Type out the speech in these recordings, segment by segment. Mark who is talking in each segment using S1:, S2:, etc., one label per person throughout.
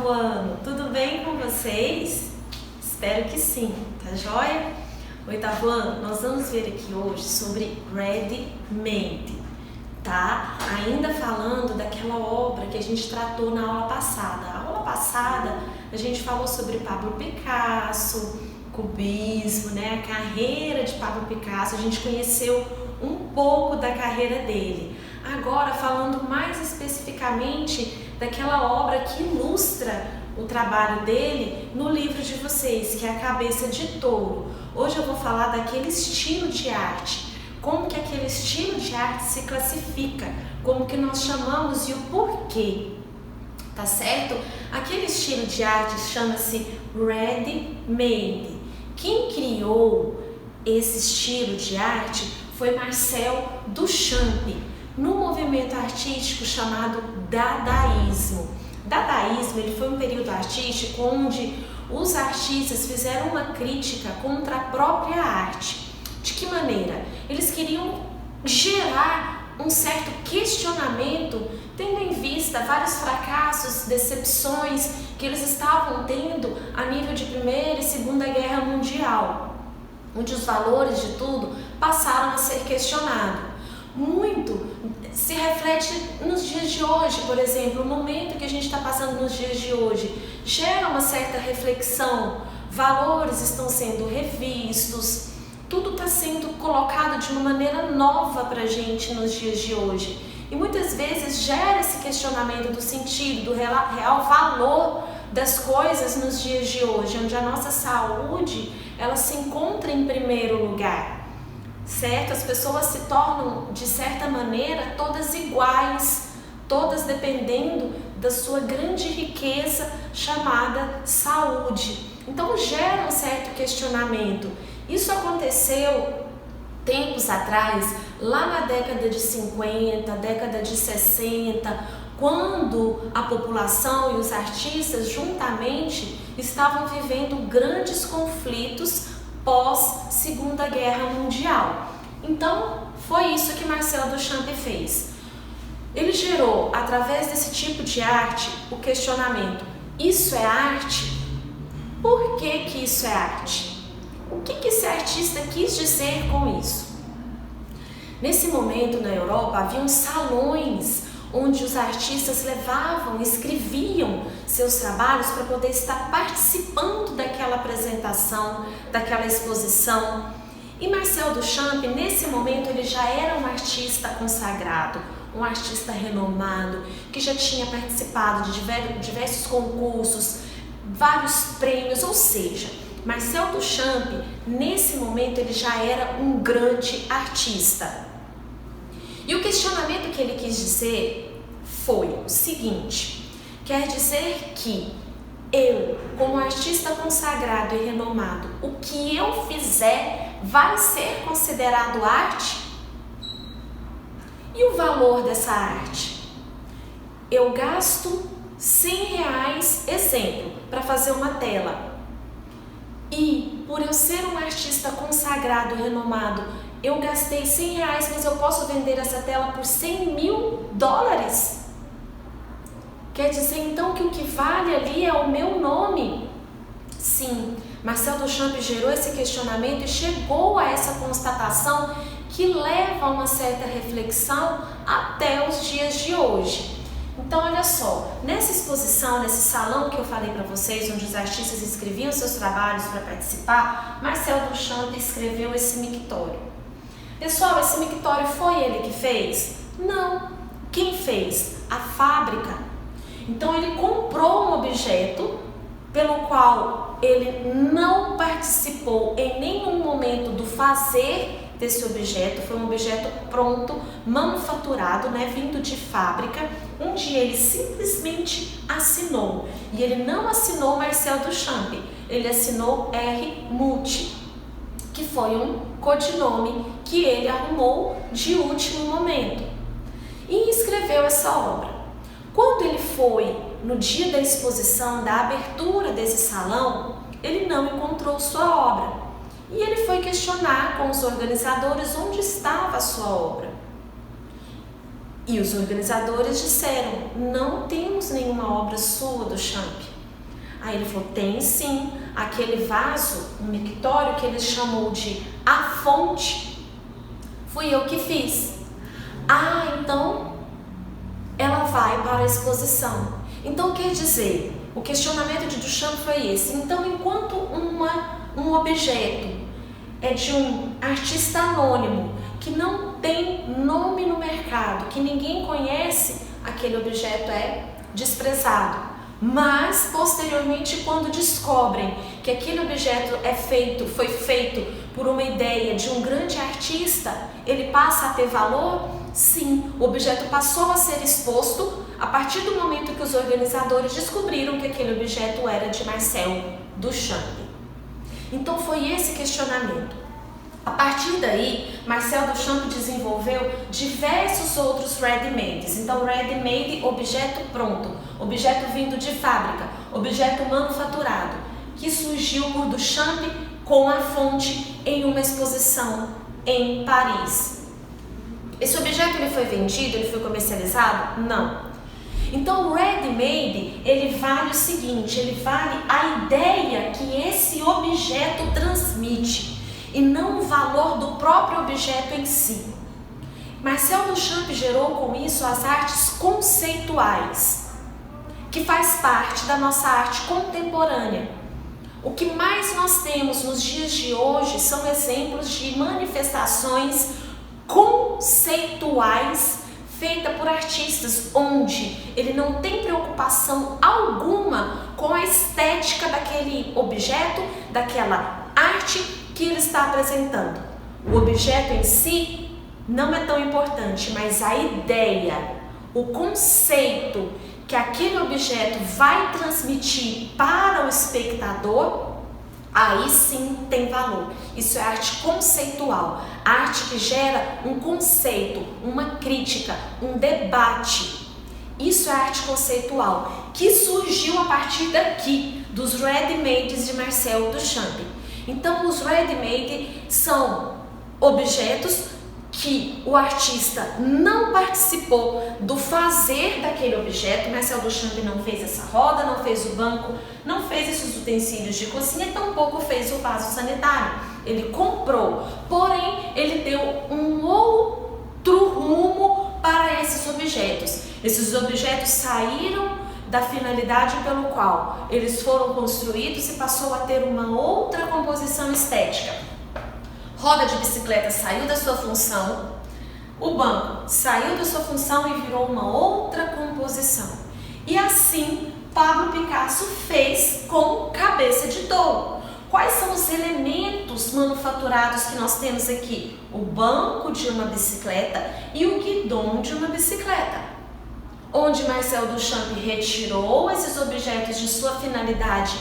S1: oitavo ano, tudo bem com vocês? Espero que sim, tá joia? Oitavo ano, nós vamos ver aqui hoje sobre ready-made, tá? Ainda falando daquela obra que a gente tratou na aula passada. A aula passada a gente falou sobre Pablo Picasso, cubismo, né? A carreira de Pablo Picasso, a gente conheceu um pouco da carreira dele. Agora, falando mais especificamente daquela obra que ilustra o trabalho dele no livro de vocês, que é A Cabeça de Touro. Hoje eu vou falar daquele estilo de arte, como que aquele estilo de arte se classifica, como que nós chamamos e o porquê, tá certo? Aquele estilo de arte chama-se ready-made. Quem criou esse estilo de arte foi Marcel Duchamp, no movimento artístico chamado Dadaísmo. Dadaísmo, ele foi um período artístico onde os artistas fizeram uma crítica contra a própria arte. De que maneira? Eles queriam gerar um certo questionamento, tendo em vista vários fracassos, decepções que eles estavam tendo a nível de Primeira e Segunda Guerra Mundial, onde os valores de tudo passaram a ser questionados. Muito se reflete nos dias de hoje, por exemplo, o momento que a gente está passando nos dias de hoje gera uma certa reflexão, valores estão sendo revistos, tudo está sendo colocado de uma maneira nova para a gente nos dias de hoje. E muitas vezes gera esse questionamento do sentido, do real valor das coisas nos dias de hoje, onde a nossa saúde ela se encontra em primeiro lugar. Certo? As pessoas se tornam, de certa maneira, todas iguais, todas dependendo da sua grande riqueza chamada saúde. Então gera um certo questionamento. Isso aconteceu tempos atrás, lá na década de 50, década de 60, quando a população e os artistas juntamente estavam vivendo grandes conflitos pós Segunda Guerra Mundial. Então, foi isso que Marcel Duchamp fez. Ele gerou, através desse tipo de arte, o questionamento: isso é arte? Por que isso é arte? O que esse artista quis dizer com isso? Nesse momento, na Europa, haviam salões onde os artistas levavam, escreviam seus trabalhos para poder estar participando daquela apresentação, daquela exposição. E Marcel Duchamp, nesse momento, ele já era um artista consagrado, um artista renomado, que já tinha participado de diversos concursos, vários prêmios, ou seja, Marcel Duchamp, nesse momento, ele já era um grande artista. E o questionamento que ele quis dizer foi o seguinte: quer dizer que eu, como artista consagrado e renomado, o que eu fizer vai ser considerado arte? E o valor dessa arte? Eu gasto R$100, exemplo, para fazer uma tela. E por eu ser um artista consagrado e renomado, eu gastei R$100, mas eu posso vender essa tela por $100.000? Quer dizer então que o que vale ali é o meu nome? Sim, Marcel Duchamp gerou esse questionamento e chegou a essa constatação que leva a uma certa reflexão até os dias de hoje. Então, olha só, nessa exposição, nesse salão que eu falei para vocês, onde os artistas escreviam seus trabalhos para participar, Marcel Duchamp escreveu esse mictório. Pessoal, esse mictório foi ele que fez? Não. Quem fez? A fábrica. Então ele comprou um objeto pelo qual ele não participou em nenhum momento do fazer desse objeto. Foi um objeto pronto, manufaturado, vindo de fábrica, onde ele simplesmente assinou. E ele não assinou Marcel Duchamp, ele assinou R. Muti, que foi um codinome que ele arrumou de último momento, e escreveu essa obra. Quando ele foi no dia da exposição, da abertura desse salão, ele não encontrou sua obra, e ele foi questionar com os organizadores onde estava a sua obra. E os organizadores disseram: não temos nenhuma obra sua, Duchamp. Aí ele falou, tem sim, aquele vaso, um mictório que ele chamou de a fonte, fui eu que fiz. Ah, então ela vai para a exposição. Então quer dizer, o questionamento de Duchamp foi esse. Então, enquanto um objeto é de um artista anônimo, que não tem nome no mercado, que ninguém conhece, aquele objeto é desprezado. Mas, posteriormente, quando descobrem que aquele objeto foi feito por uma ideia de um grande artista, ele passa a ter valor? Sim, o objeto passou a ser exposto a partir do momento que os organizadores descobriram que aquele objeto era de Marcel Duchamp. Então foi esse questionamento. A partir daí, Marcel Duchamp desenvolveu diversos outros ready-mades. Então, ready-made, objeto pronto, objeto vindo de fábrica, objeto manufaturado, que surgiu por Duchamp com a fonte em uma exposição em Paris. Esse objeto ele foi vendido, ele foi comercializado? Não. Então, o ready-made, ele vale o seguinte, ele vale a ideia que esse objeto transmite e não o valor do próprio objeto em si. Marcel Duchamp gerou com isso as artes conceituais, que faz parte da nossa arte contemporânea. O que mais nós temos nos dias de hoje são exemplos de manifestações conceituais feitas por artistas, onde ele não tem preocupação alguma com a estética daquele objeto, daquela arte que ele está apresentando. O objeto em si não é tão importante, mas a ideia, o conceito que aquele objeto vai transmitir para o espectador, aí sim tem valor. Isso é arte conceitual, arte que gera um conceito, uma crítica, um debate. Isso é arte conceitual, que surgiu a partir daqui, dos ready-mades de Marcel Duchamp. Então, os ready-made são objetos que o artista não participou do fazer daquele objeto. Marcel Duchamp não fez essa roda, não fez o banco, não fez esses utensílios de cozinha, tampouco fez o vaso sanitário. Ele comprou, porém ele deu um outro rumo para esses objetos. Esses objetos saíram da finalidade pelo qual eles foram construídos e passou a ter uma outra composição estética. Roda de bicicleta saiu da sua função, o banco saiu da sua função e virou uma outra composição. E assim Pablo Picasso fez com cabeça de touro. Quais são os elementos manufaturados que nós temos aqui? O banco de uma bicicleta e o guidão de uma bicicleta. Onde Marcel Duchamp retirou esses objetos de sua finalidade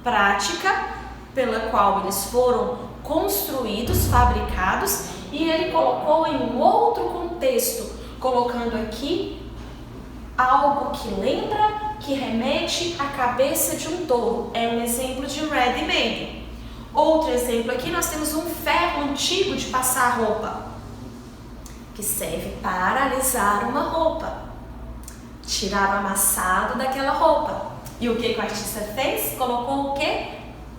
S1: prática, pela qual eles foram construídos, fabricados, e ele colocou em um outro contexto, colocando aqui algo que lembra, que remete à cabeça de um touro. É um exemplo de ready-made. Outro exemplo aqui, nós temos um ferro antigo de passar roupa, que serve para alisar uma roupa. Tirar o amassado daquela roupa. E o que o artista fez? Colocou o quê?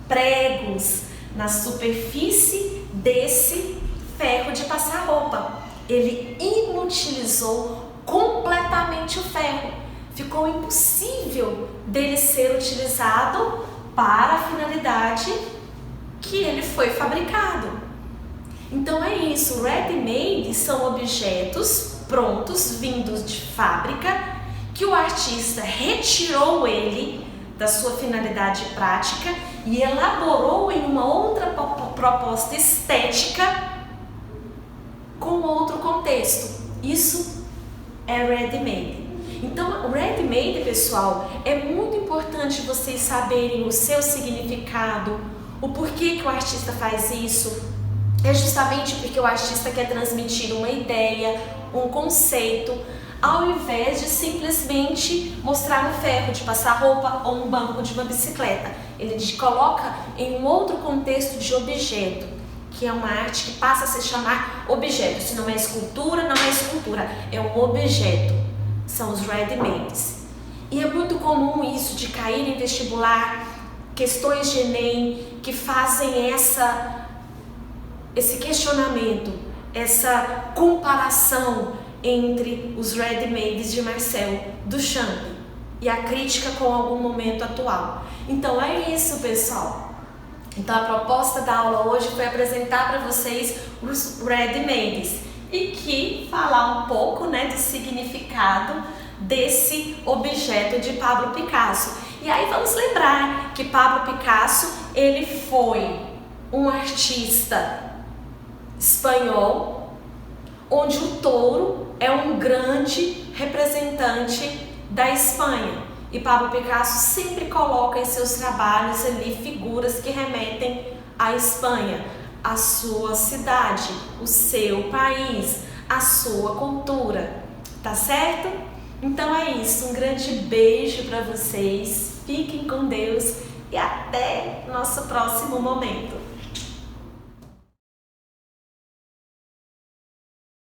S1: Pregos na superfície desse ferro de passar roupa. Ele inutilizou completamente o ferro. Ficou impossível dele ser utilizado para a finalidade que ele foi fabricado. Então é isso, ready-made são objetos prontos, vindos de fábrica, que o artista retirou ele da sua finalidade prática e elaborou em uma outra proposta estética com outro contexto. Isso é ready-made. Então, o ready-made, pessoal, é muito importante vocês saberem o seu significado, o porquê que o artista faz isso. É justamente porque o artista quer transmitir uma ideia, um conceito, ao invés de simplesmente mostrar um ferro de passar roupa ou um banco de uma bicicleta. Ele coloca em um outro contexto de objeto, que é uma arte que passa a se chamar objeto. Se não é escultura, não é escultura, é um objeto. São os ready-mades. E é muito comum isso de cair em vestibular, questões de Enem que fazem esse questionamento, essa comparação entre os ready-mades de Marcel Duchamp e a crítica com algum momento atual. Então é isso, pessoal. Então a proposta da aula hoje foi apresentar para vocês os ready-mades e que falar um pouco, do significado desse objeto de Pablo Picasso. E aí vamos lembrar que Pablo Picasso, ele foi um artista espanhol, onde o touro é um grande representante da Espanha. E Pablo Picasso sempre coloca em seus trabalhos ali figuras que remetem à Espanha, à sua cidade, o seu país, a sua cultura. Tá certo? Então é isso, um grande beijo para vocês, fiquem com Deus e até nosso próximo momento.